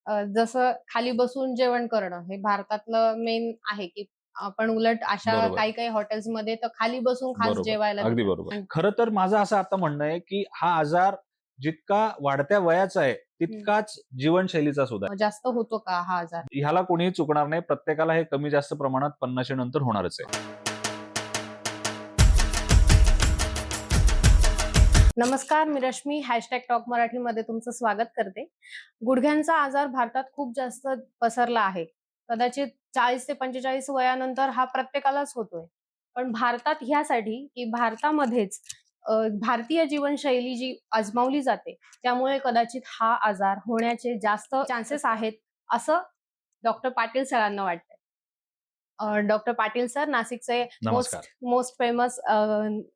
जसं खाली बसून जेवण करणं हे भारतातलं मेन आहे, की आपण उलट अशा बरोबर, काही-काही हॉटेल्समध्ये तर खाली बसून खास बरोबर. जेवायला अगदी देतात. बरोबर. खरं तर माझं असं आता म्हणणं आहे, की हा आजार जितका वाढत्या वयाचा आहे, हं. तितकाच जीवनशैलीचा सुद्धा आहे. जास्त होतो का हा आजार? ह्याला कोणीही चुकणार नाही. प्रत्येकाला हे कमी जास्त प्रमाणात 50शी नंतर होणारच आहे. नमस्कार, मी रश्मी टॉक मराठीमध्ये तुमचं स्वागत करते. गुडघ्यांचा आजार भारतात खूप जास्त पसरला आहे. कदाचित 40 ते 45 वयानंतर हा प्रत्येकालाच होतोय. पण भारतात ह्यासाठी की भारतामध्येच भारतीय जीवनशैली जी आजमावली जाते, त्यामुळे कदाचित हा आजार होण्याचे जास्त चान्सेस आहेत, असं डॉक्टर पाटील सरांना वाटतंय. डॉक्टर पाटील सर नाशिकचे नमस्कार. Most most famous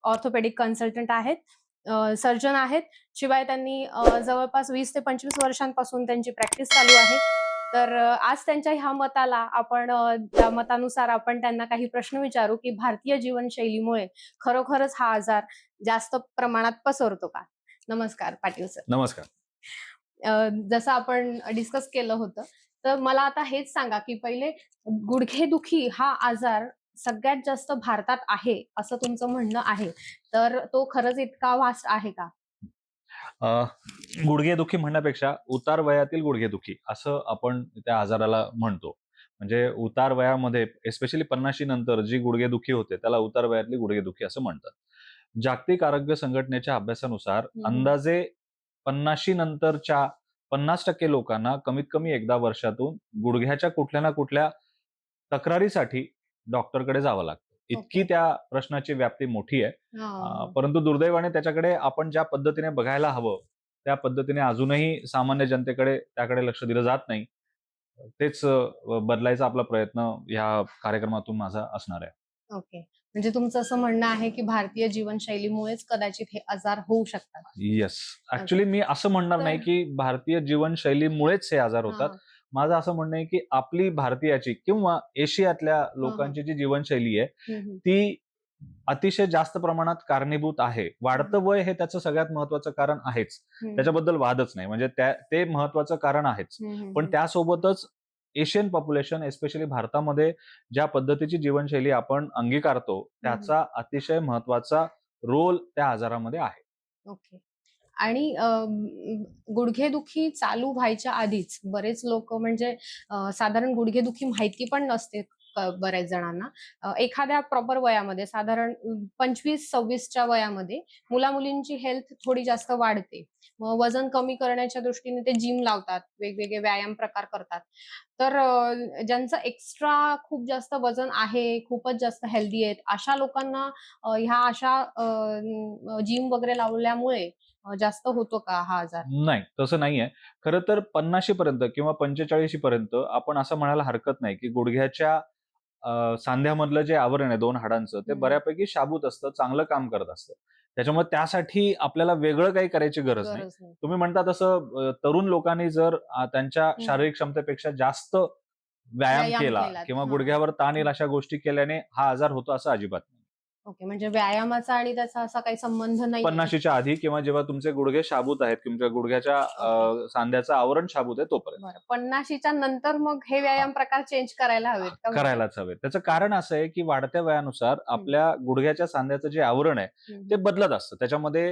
orthopaedic consultant आहेत. सर्जन आहेत. शिवाय त्यांनी जवळपास 20 ते 25 वर्षांपासून त्यांची प्रॅक्टिस चालू आहे. तर आज त्यांच्या ह्या मताला आपण त्या मतानुसार आपण त्यांना काही प्रश्न विचारू, की भारतीय जीवनशैलीमुळे खरोखरच हा आजार जास्त प्रमाणात पसरतो का? नमस्कार पाटील सर. नमस्कार. जसं आपण डिस्कस केलं होतं, तर मला आता हेच सांगा, की पहिले गुडघेदुखी हा आजार सगळ्यात जास्त भारतात आहे, असं तुमचं म्हणणं आहे. तर तो खरंच इतका वास्ट आहे का? अ, गुडघेदुखी म्हणण्यापेक्षा उतार वयातील गुडघेदुखी असं आपण त्या आजाराला म्हणतो. म्हणजे उतार वयामध्ये एस्पेशली 50शी नंतर जी गुडघेदुखी होते, त्याला उतार वयातली गुडघेदुखी असं म्हणतात. जागतिक आरोग्य संघटनेच्या अभ्यासानुसार हं, हं. अंदाजे 50शी नंतरच्या 50% लोकांना कमीत कमी एकदा वर्षातून गुडघ्याच्या कुठल्या ना कुठल्या तक्रारीसाठी डॉक्टरकडे जावं लागतं. इतकी ओके. त्या प्रश्नाची व्याप्ती मोठी आहे. हां. परंतु दुर्दैवाने त्याच्याकडे आपण ज्या पद्धतीने बघायला हवं, त्या पद्धतीने अजूनही सामान्य जनतेकडे त्याकडे लक्ष दिलं जात नाही. तेच बदलायचा आपला प्रयत्न या कार्यक्रमातून माझा असणार आहे. ओके. म्हणजे तुमचं असं म्हणणं आहे, की भारतीय जीवनशैलीमुळेच कदाचित हे आजार होऊ शकतात. येस. ओके. ॲक्चुअली मी असं म्हणणार नाही, तर की भारतीय जीवनशैलीमुळेच हे आजार होतात. हां. माझं असं म्हणणं आहे, की आपली भारतीयाची किंवा एशियातल्या हां, हां. लोकांची जी जीवनशैली आहे, हं, हं. ती अतिशय जास्त प्रमाणात कारणीभूत आहे. हं, वाढतं वय हे त्याचं सगळ्यात महत्त्वाचं कारण आहेच. हं. त्याच्याबद्दल वादच नाही. म्हणजे ते महत्त्वाचं कारण आहेच. हं, हं, पण हं. त्यासोबतच एशियन पॉप्युलेशन एस्पेशली भारतामध्ये ज्या पद्धतीची जीवनशैली आपण अंगीकारतो, हं, हं. त्याचा अतिशय महत्त्वाचा रोल त्या आजारामध्ये आहे. ओके. आणि गुडघेदुखी चालू व्हायच्या आधीच बरेच लोकं म्हणजे साधारण गुडघेदुखी माहिती पण नसते बऱ्याच जणांना. एखाद्या प्रॉपर वयामध्ये साधारण 25-26 च्या वयामध्ये मुला-मुलींची हेल्थ थोडी जास्त वाढते. मग वजन कमी करण्याच्या दृष्टीने ते जिम लावतात, वेगवेगळे व्यायाम प्रकार करतात. तर ज्यांचं एक्स्ट्रा खूप जास्त वजन आहे, खूपच जास्त हेल्दी आहेत, अशा लोकांना ह्या अशा जिम वगैरे लावल्यामुळे जास्त होतो का हा आजार? नाही, तसं नाहीये. खरं तर 50शी पर्यंत किंवा 45शी पर्यंत आपण असं म्हणायला हरकत नाही, की गुडघ्याच्या सांध्यामधलं जे आवरण आहे 2 हाडांचं, ते हं, हं. बऱ्यापैकी शाबूत असतं, चांगलं काम करत असतं. त्याच्यामुळे त्यासाठी आपल्याला वेगळं काही करायची गरज नाही. गरज नाही. तुम्ही म्हणता तसं तरुण लोकांनी जर त्यांच्या हं, हं. शारीरिक क्षमतेपेक्षा जास्त व्यायाम व्यायाम केला केलात. किंवा हां. गुडघ्यावर ताण येईल हं. अशा गोष्टी केल्याने हा आजार होतो असं अजिबात नाही. ओके. म्हणजे व्यायामाचा आणि त्याचा असा काही संबंध नाहीये. 50शीच्या आधी किंवा जेव्हा तुमचे गुडघे शाबूत आहेत, तुमच्या गुडघ्याच्या ओके. सांध्याचं आवरण शाबूत आहे तोपर्यंत. बरं. 50शीच्या नंतर मग हे व्यायाम प्रकार चेंज करायला हवेत का म्हणजे? करायलाच हवे. त्याचं कारण असं आहे, की वाढत्या वयानुसार हं. आपल्या गुडघ्याच्या सांध्याचं जे आवरण आहे, हं, ते हं. बदलत असतं. त्याच्यामध्ये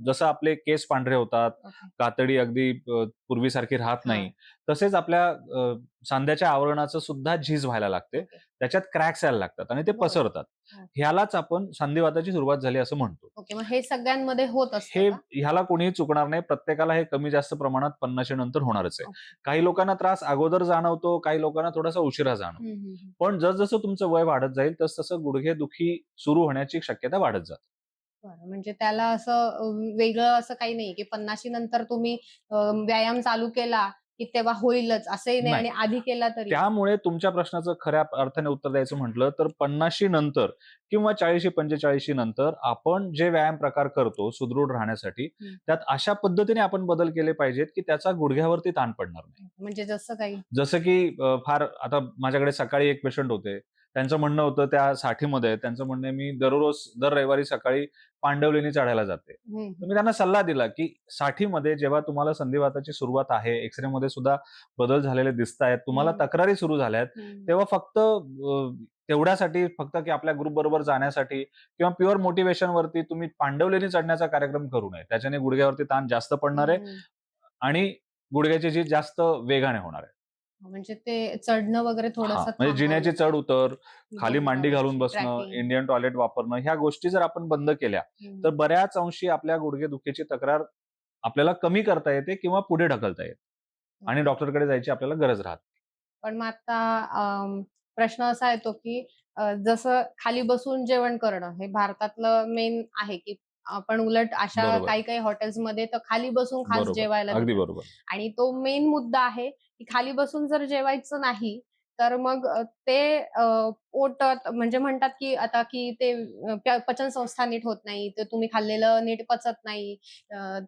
जसं आपले केस पांढरे होतात, ओके. कातडी अगदी पूर्वीसारखी राहत नाही. हां. तसेच आपल्या सांध्याच्या आवरणाचं सुद्धा झीज व्हायला लागते. ओके. त्याच्यात क्रॅक्स यायला लागतात आणि ते बरं. पसरतात. ओके. ह्यालाच आपण संधिवाताची सुरुवात झाली असं म्हणतो. ओके. मग हे सगळ्यांमध्ये होत असतं का? ह्याला कोणीही चुकणार नाही. प्रत्येकाला हे कमी जास्त प्रमाणात 50शी नंतर होणारच आहे. ओके. काही लोकांना त्रास अगोदर जाणवतो, काही लोकांना थोडासा उशिरा जाणवतो. हं, हं, हं. पण जसं तुमचं वय वाढत जाईल, तसं गुडघेदुखी सुरू होण्याची शक्यता वाढत जाते. बरं. म्हणजे त्याला असं वेगळं असं काही नाही, की 50शी नंतर तुम्ही व्यायाम चालू केला, की तेव्हा होईलच असंही नाही नाही. आणि आधी केला तरी त्यामुळे तुमच्या प्रश्नाचं खऱ्या अर्थाने उत्तर द्यायचं म्हटलं तर 50शी नंतर किंवा 40शी-45शी नंतर आपण जे व्यायाम प्रकार करतो सुदृढ राहण्यासाठी, हं. त्यात अशा पद्धतीने आपण बदल केले पाहिजेत, की त्याचा गुडघ्यावरती ताण पडणार नाही. म्हणजे जसं काही जसं की फार आता माझ्याकडे सकाळी एक पेशंट होते. त्यांचं म्हणणं होतं त्या साठीमध्ये त्यांचं म्हणणं आहे, मी दर रविवारी सकाळी पांडवलेणी चढायला जाते. तर मी त्यांना सल्ला दिला, की साठीमध्ये जेव्हा तुम्हाला संधिवाताची सुरुवात आहे, एक्स-रेमध्ये सुद्धा बदल झालेले दिसतायत, तुम्हाला तक्रारी सुरू झाल्यात, तेव्हा फक्त तेवढ्यासाठी फक्त की आपल्या ग्रुपबरोबर जाण्यासाठी किंवा प्युअर मोटिव्हेशनवरती तुम्ही पांडवलेणी चढण्याचा कार्यक्रम करू नये. त्याच्याने गुडघ्यावरती ताण जास्त पडणार आहे आणि गुडघ्याची झीज जास्त वेगाने होणार आहे. म्हणजे ते चढणं वगैरे थोडंसं म्हणजे जिन्याची थांबवलं चढ उतर, खाली बरोबर, मांडी घालून बसणं, ट्रॅकिंग. इंडियन टॉयलेट वापरणं, ह्या गोष्टी जर आपण बंद केल्या, तर बऱ्याच अंशी आपल्या गुडघेदुखीची तक्रार आपल्याला कमी करता येते किंवा पुढे ढकलता येते आणि डॉक्टरकडे जायची आपल्याला गरज राहत नाही. पण मग आता प्रश्न असा येतो, की जसं खाली बसून जेवण करणं हे भारतातलं मेन आहे, की आपण उलट अशा बरोबर, काही-काही हॉटेल्समध्ये तर खाली बसून खास बरोबर. जेवायला अगदी देतात. बरोबर. आणि तो मेन मुद्दा आहे, की खाली बसून जर जेवायचं नाही, तर मग ते पोटात म्हणजे म्हणतात, की आता की ते पचनसंस्था नीट होत नाही, तर तुम्ही खाल्लेलं नीट पचत नाही.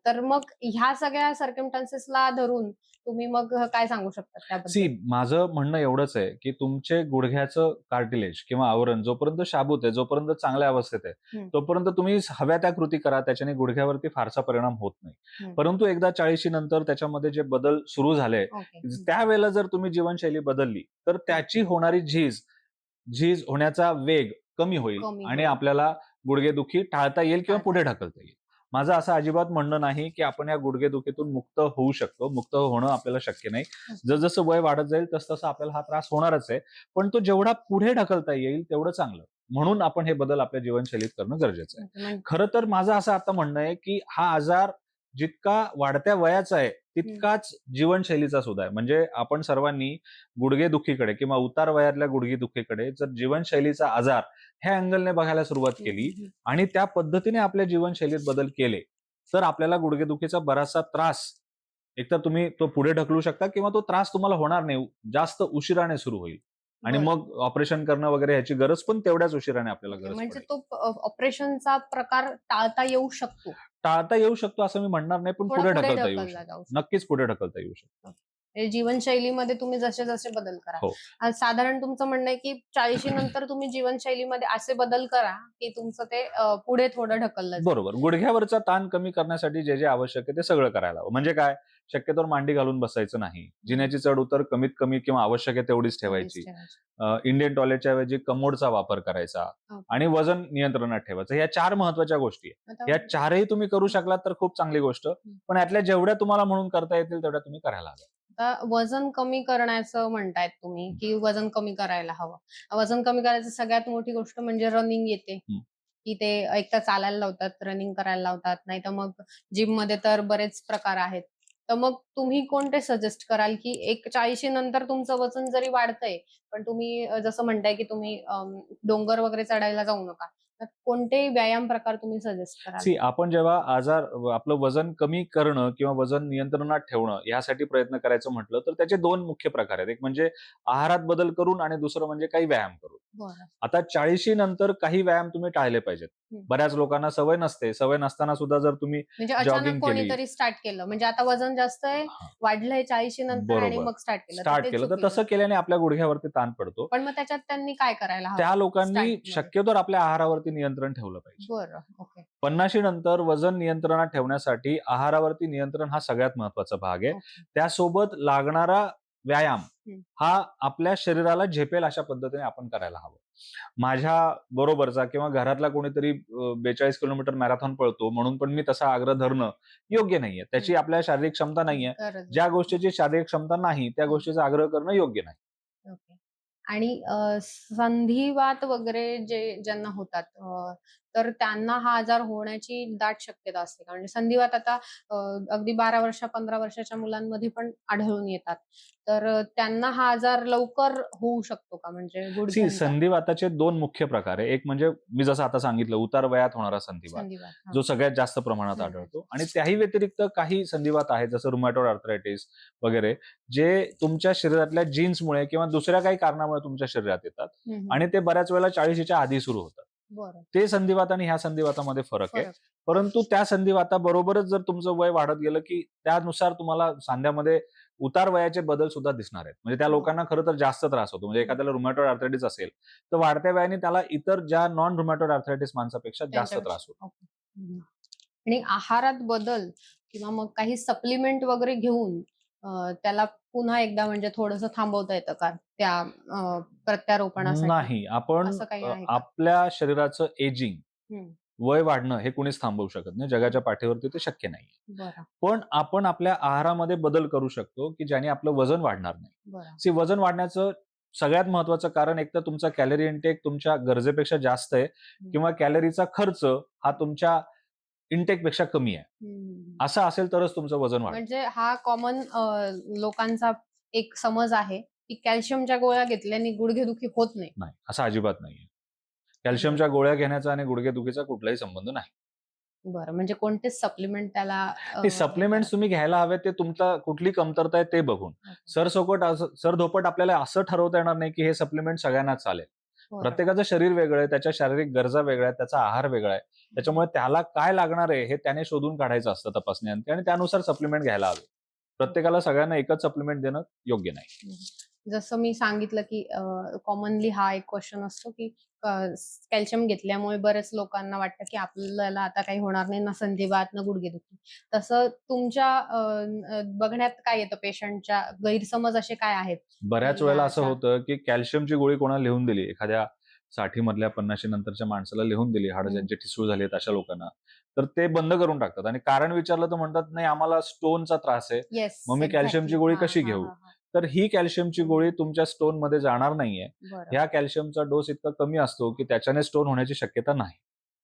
तर मग ह्या सगळ्या सर्कमस्टन्सेसला धरून तुम्ही मग काय सांगू शकता सी त्याबद्दल? माझं म्हणणं एवढंच आहे, की तुमचे गुडघ्याचं कार्टिलेज किंवा आवरण जोपर्यंत शाबूत आहे, जोपर्यंत चांगल्या अवस्थेत आहे, हं, तोपर्यंत तुम्ही हव्या त्या कृती करा. त्याच्याने गुडघ्यावरती फारसा परिणाम होत नाही. हं. परंतु एकदा 40शी नंतर त्याच्यामध्ये जे बदल सुरू झाले, ओके. हं, त्यावेळेला जर तुम्ही जीवनशैली बदलली, तर हं. त्याची होणारी झीज झीज होण्याचा वेग कमी होईल कमी आणि होईल. आपल्याला गुडघेदुखी टाळता येईल किंवा टाळता पुढे येईल. ढकलता येईल. माझं असं अजिबात म्हणणं नाही, की आपण या गुडघेदुखीतून मुक्त होऊ शकतो. मुक्त होणं आपल्याला शक्य नाही. ओके. जसं वय वाढत जाईल तसं आपल्याला हा त्रास होणारच आहे. पण तो जेवढा पुढे ढकलता येईल तेवढं चांगलं. म्हणून आपण हे बदल आपल्या जीवनशैलीत करणं गरजेचं आहे. ओके. खरं तर माझं असं आता म्हणणं आहे, की हा आजार जितका वाढत्या वयाचा आहे, हं. तितकाच जीवनशैलीचा सुद्धा आहे. म्हणजे आपण सर्वांनी गुडघेदुखीकडे किंवा उतार वयातल्या गुडघेदुखीकडे जर जीवनशैलीचा आजार ह्या अँगलने बघायला सुरुवात हं, केली हं, हं. आणि त्या पद्धतीने आपल्या जीवनशैलीत बदल केले, तर आपल्याला गुडघेदुखीचा बराचसा त्रास एकतर तुम्ही तो पुढे ढकलू शकता किंवा तो त्रास तुम्हाला होणार नाही. जास्त उशिराने सुरू होईल आणि बरं. मग ऑपरेशन करणं वगैरे ह्याची गरज पण तेवढ्याच उशिराने आपल्याला ओके. गरज म्हणजे पडेल. तो ऑपरेशनचा प्रकार टाळता येऊ शकतो. टाळता येऊ शकतो असं मी म्हणणार नाही, पण थोडा पुढे पुढे ढकलता येऊ ढकलला शकतो. जाऊ शकतो. नक्कीच पुढे ढकलता येऊ शकतो. म्हणजे जीवनशैलीमध्ये तुम्ही जसे-जसे बदल करा. हो. साधारण तुमचं म्हणणं आहे, की 40शी नंतर तुम्ही जीवनशैलीमध्ये असे बदल करा, की तुमचं ते पुढे थोडं ढकललं जाईल. बरोबर. गुडघ्यावरचा ताण कमी करण्यासाठी जे आवश्यक आहे ते सगळं करायला हवं. म्हणजे काय? शक्यतोवर मांडी घालून बसायचं नाही. हं. जिन्याची चढ-उतर कमीत कमी किंवा आवश्यक आहे तेवढीच तेवढीच ठेवायची. ठेवायची. इंडियन टॉयलेटच्या ऐवजी कमोडचा वापर करायचा ओके. आणि वजन नियंत्रणात ठेवायचं. ह्या 4 महत्त्वाच्या गोष्टी आहेत. आता ह्या 4ही तुम्ही करू शकलात तर खूप चांगली गोष्ट. हं. पण यातल्या जेवढ्या तुम्हाला म्हणून करता येतील तेवढ्या तुम्ही करायला हव्या. आता वजन कमी करण्याचं म्हणतायत तुम्ही, की वजन कमी करायला हवं. वजन कमी करायची सगळ्यात मोठी गोष्ट म्हणजे रनिंग येते. हं. की ते एकतर चालायला लावतात, रनिंग करायला लावतात, नाहीतर मग जिममध्ये तर बरेच प्रकार आहेत. तर मग तुम्ही कोणते सजेस्ट कराल, की एक 40शी नंतर तुमचं वजन जरी वाढतंय, पण तुम्ही जसं म्हणताय, की तुम्ही डोंगर वगैरे चढायला जाऊ नका. तर कोणते व्यायाम प्रकार तुम्ही सजेस्ट कराल? आपण जेव्हा आपलं वजन कमी करणं किंवा वजन नियंत्रणात ठेवणं यासाठी प्रयत्न करायचं म्हटलं, तर त्याचे 2 मुख्य प्रकार आहेत. एक म्हणजे आहारात बदल करून आणि दुसरं म्हणजे काही व्यायाम करून. बरं. आता 40शी नंतर काही व्यायाम तुम्ही टाळले पाहिजेत. हं. बऱ्याच लोकांना सवय नसते. सवय नसताना सुद्धा जर तुम्ही म्हणजे अचानक जॉगिंग केली कोणीतरी स्टार्ट केलं. म्हणजे आता वजन जास्त आहे, हां, वाढलंय 40शी नंतर आणि बरोबर. मग स्टार्ट केलं, तर स्टार्ट ते केलं तर चुकीचं. तसं केल्याने आपल्या गुडघ्यावरती ताण पडतो. पण मग त्याच्यात त्यांनी काय करायला त्या हवं लोकांनी स्टार्टिंगमध्ये? शक्यतोवर आपल्या आहारावरती नियंत्रण ठेवलं पाहिजे. बरं. ओके. 50शी नंतर वजन नियंत्रणात ठेवण्यासाठी आहारावरती नियंत्रण हा सगळ्यात महत्वाचा भाग आहे. ओके. त्यासोबत लागणारा व्यायाम हं. हा आपल्या शरीराला झेपेल अशा पद्धतीने आपण करायला हवं. माझ्या बरोबरचा किंवा घरातला कोणीतरी 42 किलोमीटर मॅरेथॉन पळतो म्हणून पण मी तसा आग्रह धरणं योग्य नाहीये. त्याची आपल्या शारीरिक क्षमता नाहीये. गरज ज्या नाही. गोष्टीची शारीरिक क्षमता नाही, त्या हं. गोष्टीचा आग्रह करणं योग्य नाही. ओके. आणि संधिवात वगैरे ज्यांना होतात तर त्यांना हा आजार होण्याची दाट शक्यता असते. कारण संधिवात आता अ, अगदी 12 वर्ष, 15 वर्षाच्या मुलांमध्ये पण आढळून येतात. तर त्यांना हा आजार लवकर होऊ शकतो का म्हणजे गुडघ्यांचा? संधिवाताचे 2 मुख्य प्रकार आहे. एक म्हणजे मी जसं आता सांगितलं उतार वयात होणारा संधिवात. संधिवात. हां. जो सगळ्यात जास्त प्रमाणात हं, हं. आढळतो आणि त्याही व्यतिरिक्त काही संधिवात आहेत जसं रुमॅटॉइड आर्थरायटिस वगैरे, जे तुमच्या शरीरातल्या जीन्समुळे किंवा दुसऱ्या काही कारणामुळे तुमच्या शरीरात येतात हं, हं. आणि ते बऱ्याच वेळेला 40शीच्या आधी सुरू होतात. बरं. ते संधिवात आणि ह्या संधिवातामध्ये फरक आहे. फरक. परंतु त्या संधिवाताबरोबरच जर तुमचं वय वाढत गेलं, की त्यानुसार तुम्हाला सांध्यामध्ये उतार वयाचे बदल सुद्धा दिसणार आहेत. म्हणजे त्या हो. लोकांना खरं तर जास्त त्रास होतो. म्हणजे एखाद्याला रुमॅटॉइड आर्थरायटिस असेल, तर वाढत्या वयाने त्याला इतर ज्या नॉन रुमॅटॉइड आर्थरायटिस माणसापेक्षा जास्त त्यांच्यापेक्षा त्रास होतो. ओके. हं. आणि आहारात बदल किंवा मग काही सप्लिमेंट वगैरे घेऊन त्याला पुन्हा एकदा म्हणजे थोडंसं थांबवता येतं का त्या प्रत्यारोपणासाठी? नाही, आपण असं काही आहे का? आपल्या शरीराचं एजिंग, हं. वय वाढणं हे कुणीच थांबवू शकत नाही. जगाच्या पाठीवरती ते शक्य नाही. बरं, पण आपण आपल्या आहारामध्ये बदल करू शकतो, की ज्याने आपलं वजन वाढणार नाही. बरं. वजन वाढण्याचं सगळ्यात महत्त्वाचं कारण एकतर तुमचा कॅलरी इंटेक तुमच्या गरजेपेक्षा जास्त आहे हं. किंवा कॅलरीचा खर्च हा तुमच्या इंटेकपेक्षा कमी आहे. हं, हं, हं. असं असेल तरच तुमचं वजन वाढेल. म्हणजे हा कॉमन लोकांचा एक समज आहे, की कॅल्शियमच्या गोळ्या घेतल्याने गुडघेदुखी होत नाही. नाही, असं अजिबात नाहीये. बरं. कॅल्शियमच्या गोळ्या घेण्याचा आणि गुडघेदुखीचा कुठलाही संबंध नाही. बरं, म्हणजे कोणतेच सप्लिमेंट त्याला ते हे सप्लिमेंट्स करत तुम्ही घ्यायला हवेत ते तुमचा कुठली कमतरता आहे ते बघून. ओके. सरधोपट आपल्याला असं ठरवता येणार नाही, की हे सप्लिमेंट सगळ्यांना चालेल. बरं. प्रत्येकाचं शरीर वेगळं आहे, त्याच्या शारीरिक गरजा वेगळ्या आहेत, त्याचा आहार वेगळा आहे. त्याच्यामुळे त्याला काय लागणार आहे हे त्याने शोधून काढायचं असतं तपासणीअंती आणि त्यानुसार सप्लिमेंट घ्यायला हवे. प्रत्येकाला सगळ्यांना एकच सप्लिमेंट देणं योग्य नाही. हं. जसं मी सांगितलं, की कॉमनली हा एक क्वेशन असतो, की कॅल्शियम घेतल्यामुळे बऱ्याच लोकांना वाटतं, की आपल्याला आता काही होणार नाही, ना संधिवात, ना गुडघेदुखी. तसं तुमच्या बघण्यात काय येतं पेशंटच्या गैरसमज असे काय आहेत, बऱ्याच की ह्या वेळेला असं अशा होतं, की कॅल्शियमची गोळी कोणाला लिहून दिली, एखाद्या 60 मधल्या 50 नंतरच्या माणसाला लिहून दिली, हाडं हं. ज्यांचे ठिसूळ झालेत अशा लोकांना, तर ते बंद करून टाकतात आणि कारण विचारलं तर म्हणतात, "नाही आम्हाला स्टोनचा त्रास आहे, येस, मग मी कॅल्शियमची एक्झॅक्टली. गोळी हां, कशी हां, घेऊ?" हां, हां. तर ही कॅल्शियमची हं. गोळी तुमच्या स्टोनमध्ये जाणार नाहीये. बरं. ह्या कॅल्शियमचा डोस इतका कमी असतो, की त्याच्याने स्टोन होण्याची शक्यता नाही.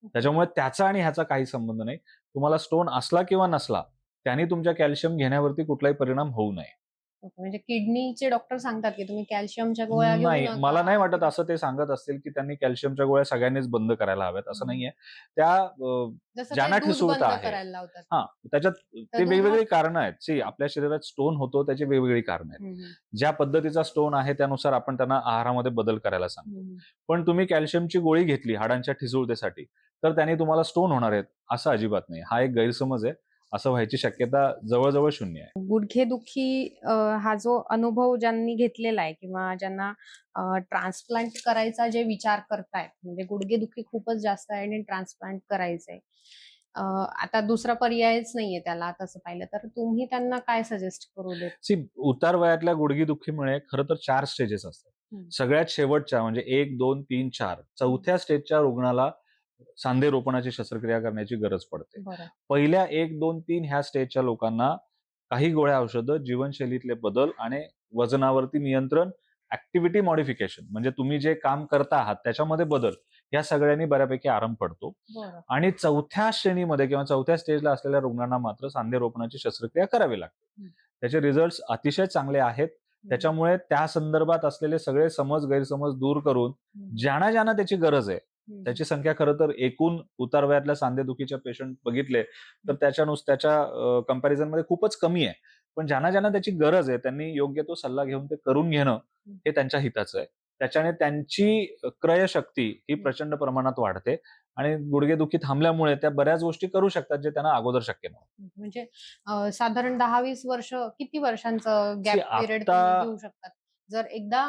ओके. त्याच्यामुळे त्याचा आणि ह्याचा काही संबंध नाही. तुम्हाला स्टोन असला किंवा नसला, त्याने तुमच्या कॅल्शियम घेण्यावरती कुठलाही परिणाम होऊ नये. ओके. म्हणजे किडनीचे डॉक्टर सांगतात, की तुम्ही कॅल्शियमच्या गोळ्या घेऊ नाही, मला नका नाही वाटत किंवा असं ते सांगत असतील, की त्यांनी कॅल्शियमच्या गोळ्या सगळ्यांनीच बंद करायला हव्यात, असं हं. नाहीये. त्या जसं काही ज्यांना दूध ठिसूळता बंद आहे करायला लावतात. हां, त्याच्यात तर ते दूध वेगवेगळी कारणं आहेत. हां. आपल्या शरीरात स्टोन होतो त्याची वेगवेगळी कारणं आहेत. हं, हं. ज्या पद्धतीचा स्टोन आहे त्यानुसार आपण त्यांना आहारामध्ये बदल करायला हं, सांगतो. हं. पण तुम्ही कॅल्शियमची गोळी घेतली हाडांच्या ठिसूळतेसाठी, तर त्याने तुम्हाला स्टोन होणार आहेत, असं अजिबात नाही. हा एक गैरसमज आहे. असं व्हायची शक्यता जवळ-जवळ शून्य आहे. गुडघेदुखी हा जो अनुभव ज्यांनी घेतलेला आहे किंवा ज्यांना ट्रान्सप्लांट करायचा जे विचार करतायत, म्हणजे गुडघेदुखी खूपच जास्त आहे आणि ट्रान्सप्लांट करायचंय. आता दुसरा पर्यायच नाहीये त्याला तसं पाहिलं तर तुम्ही त्यांना काय सजेस्ट करू देत? उतार वयातल्या गुडघेदुखीमुळे खरं तर 4 स्टेजेस असतात. हं, सगळ्यात शेवटच्या म्हणजे 1, 2, 3, 4 हं. चौथ्या स्टेजच्या रुग्णाला सांधेरोपणाची शस्त्रक्रिया करण्याची गरज पडते. बरं. पहिल्या 1, 2, 3 ह्या स्टेजच्या लोकांना काही गोळ्या औषधं, जीवनशैलीतले बदल आणि वजनावरती नियंत्रण, ॲक्टिव्हिटी मॉडिफिकेशन म्हणजे तुम्ही जे काम करता आहात त्याच्यामध्ये बदल, या सगळ्यांनी बऱ्यापैकी आराम पडतो. बरं. आणि चौथ्या श्रेणीमध्ये किंवा चौथ्या स्टेजला असलेल्या रुग्णांना मात्र सांधेरोपणाची शस्त्रक्रिया करावी लागते. हं, त्याचे रिझल्ट्स अतिशय चांगले आहेत. हं, त्याच्यामुळे त्या संदर्भात असलेले सगळे गैरसमज दूर करून हं, ज्यांना त्याची गरज आहे, हं, हं, त्याची संख्या खरं तर एकूण उतार वयातल्या सांधेदुखीच्या पेशंट बघितले, तर त्याच्या कंपॅरिझनमध्ये खूपच कमी आहे. पण ज्यांना त्याची गरज आहे, त्यांनी योग्य तो सल्ला घेऊन ते करून घेणं, हं, हे त्यांच्या हिताचं आहे. त्याच्याने त्यांची क्रयशक्ती ही हं. प्रचंड प्रमाणात वाढते आणि गुडघेदुखी थांबल्यामुळे त्या बऱ्याच गोष्टी करू शकतात, जे त्यांना अगोदर शक्य नव्हतं. म्हणजे साधारण 10-20 वर्ष किती वर्षांचं गॅप पिरियड आता तुम्ही घेऊ शकतात? जर एकदा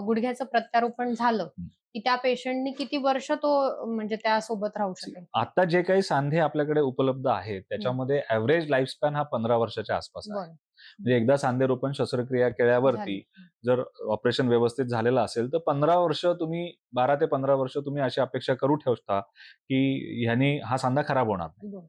गुडघ्याचं प्रत्यारोपण झालं, की त्या पेशंटनी किती वर्ष तो म्हणजे त्यासोबत राहू शकेल? आता जे काही सांधे आपल्याकडे उपलब्ध आहेत, हं, त्याच्यामध्ये एव्हरेज लाईफ स्पॅन हा 15 वर्षाच्या आसपास आहे. बरं. हं, म्हणजे एकदा सांधेरोपण शस्त्रक्रिया झाली. केल्यावरती हं, जर ऑपरेशन व्यवस्थित झालेलं असेल, तर 15 वर्ष तुम्ही 12 ते 15 वर्ष तुम्ही अशी अपेक्षा करू शकता, की ह्यानी हा सांधा खराब होणार नाही. बरं,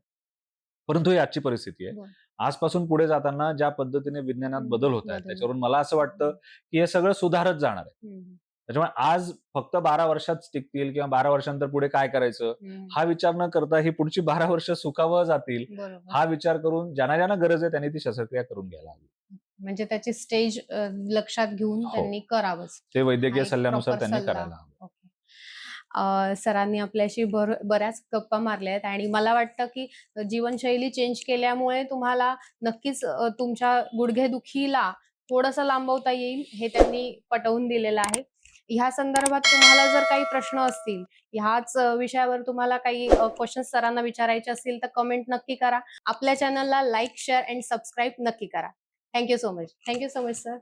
परंतु ही आजची परिस्थिती आहे. बरं. आजपासून पुढे जाताना ज्या पद्धतीने विज्ञानात हं, बदल होत आहेत, बदल त्याच्यावरून मला असं वाटतं, की हे सगळं सुधारत जाणार आहे. हं, हं, त्याच्यामुळे आज फक्त 12 वर्षात टिकतील किंवा 12 वर्षानंतर पुढे काय करायचं, हं. हा विचार न करता ही पुढची 12 वर्ष सुखावह जातील, बरोबर. हा विचार करून ज्यांना गरज आहे त्यांनी ती शस्त्रक्रिया करून घ्यायला हवी. म्हणजे त्याची स्टेज लक्षात घेऊन हो. त्यांनी करावंच. ते हा वैद्यकीय एक सल्ल्यानुसार प्रॉपर त्यांनी सल्ला. करायला हवं. ओके. सरांनी आपल्याशी बऱ्याच गप्पा मारल्या आहेत आणि मला वाटतं, की जीवनशैली चेंज केल्यामुळे तुम्हाला नक्कीच तुमच्या गुडघेदुखीला थोडंसं लांबवता येईल, हे त्यांनी पटवून दिलेलं आहे. ह्या संदर्भात तुम्हाला जर काही प्रश्न असतील, ह्याच विषयावर तुम्हाला काही क्वेशन्स सरांना विचारायचे असतील, तर कमेंट नक्की करा. आपल्या चॅनलला लाईक, शेअर एंड सबस्क्राईब नक्की करा. Thank you so much. Thank you so much sir.